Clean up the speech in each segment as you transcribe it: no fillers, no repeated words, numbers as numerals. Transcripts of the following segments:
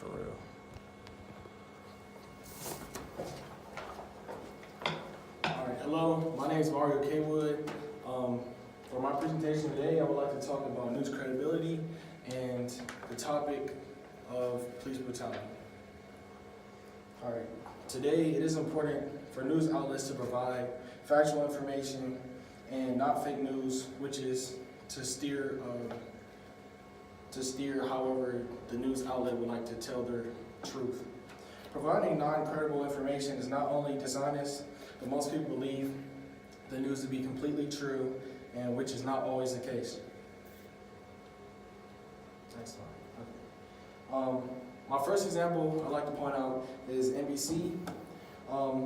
For real. All right, hello, my name is Mario Kaywood. For my presentation today, I would like to talk about news credibility and the topic of police brutality. All right, today it is important for news outlets to provide factual information and not fake news, which is to steer however the news outlet would like to tell their truth. Providing non-credible information is not only dishonest, but most people believe the news to be completely true, and which is not always the case. Next slide. Okay. My first example I'd like to point out is NBC.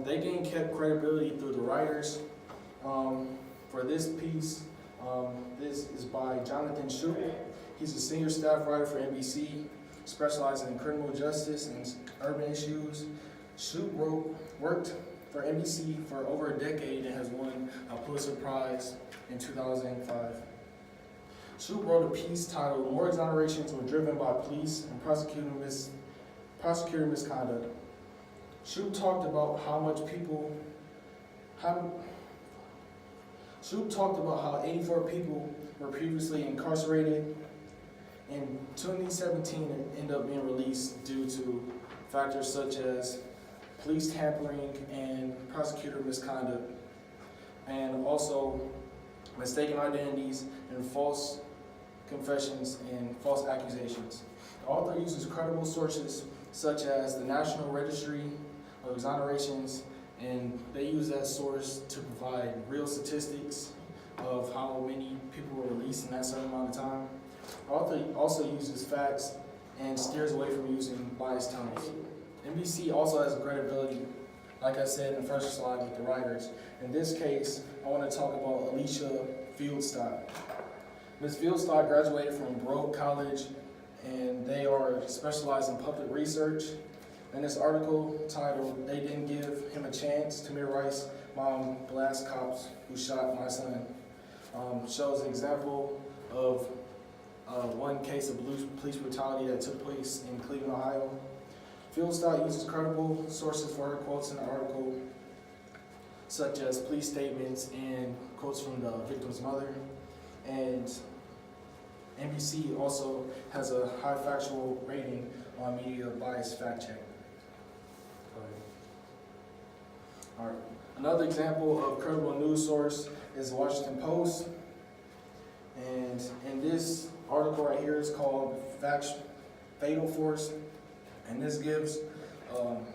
They gained credibility through the writers. For this piece, this is by Jonathan Shoup. He's a senior staff writer for NBC, specializing in criminal justice and urban issues. Shoup worked for NBC for over a decade and has won a Pulitzer Prize in 2005. Shoup wrote a piece titled "More Exonerations Were Driven by Police and Prosecutor Misconduct." Shoup talked about how 84 people were previously incarcerated. In 2017, it ended up being released due to factors such as police tampering and prosecutor misconduct, and also mistaken identities and false confessions and false accusations. The author uses credible sources such as the National Registry of Exonerations, and they use that source to provide real statistics of how many people were released in that certain amount of time. The author also uses facts and steers away from using biased tones. NBC also has credibility, like I said in the first slide, with the writers. In this case, I want to talk about Alicia Fieldstock. Ms. Fieldstock graduated from Brogue College, and they are specialized in public research. In this article titled "They Didn't Give Him a Chance, Tamir Rice's Mom Blasts Cops Who Shot My Son," shows an example of one case of police brutality that took place in Cleveland, Ohio. Fieldstock uses credible sources for her quotes in the article, such as police statements and quotes from the victim's mother. And NBC also has a high factual rating on media bias fact check. All right. Another example of credible news source is the Washington Post. And in this article right here is called Fatal Force. And this gives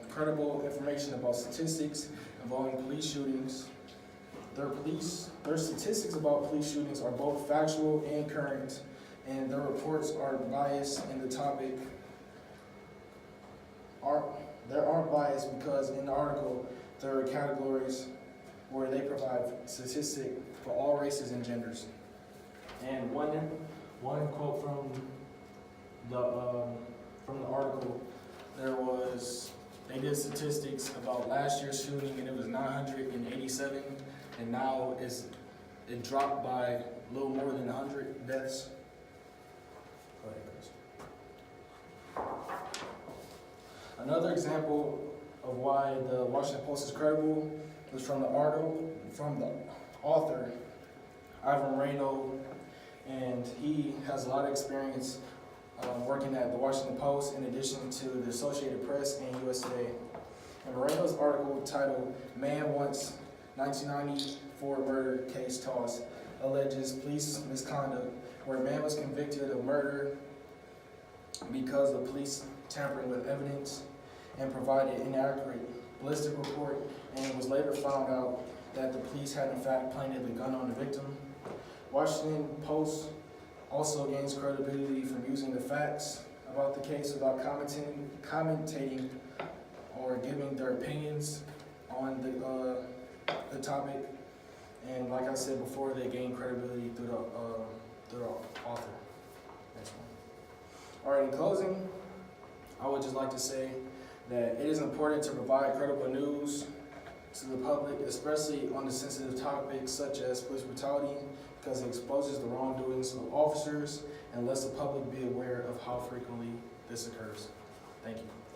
credible information about statistics involving police shootings. Their statistics about police shootings are both factual and current, and their reports are biased in the topic. There aren't bias because in the article there are categories where they provide statistics for all races and genders. And one quote from the article, they did statistics about last year's shooting, and it was 987, and now it dropped by a little more than 100 deaths. Go ahead, Chris. Another example of why the Washington Post is credible is from the author, Ivan Moreno, and he has a lot of experience working at the Washington Post in addition to the Associated Press and US Today. And Moreno's article titled "Man Wants 1994 Murder Case Tossed" alleges police misconduct where a man was convicted of murder because of police tampering with evidence and provided inaccurate ballistic report, and it was later found out that the police had in fact planted the gun on the victim. Washington Post also gains credibility from using the facts about the case without commentating or giving their opinions on the topic. And like I said before, they gain credibility through the author. Next one. All right, in closing, I would just like to say that it is important to provide credible news to the public, especially on the sensitive topics such as police brutality, because it exposes the wrongdoings of officers and lets the public be aware of how frequently this occurs. Thank you.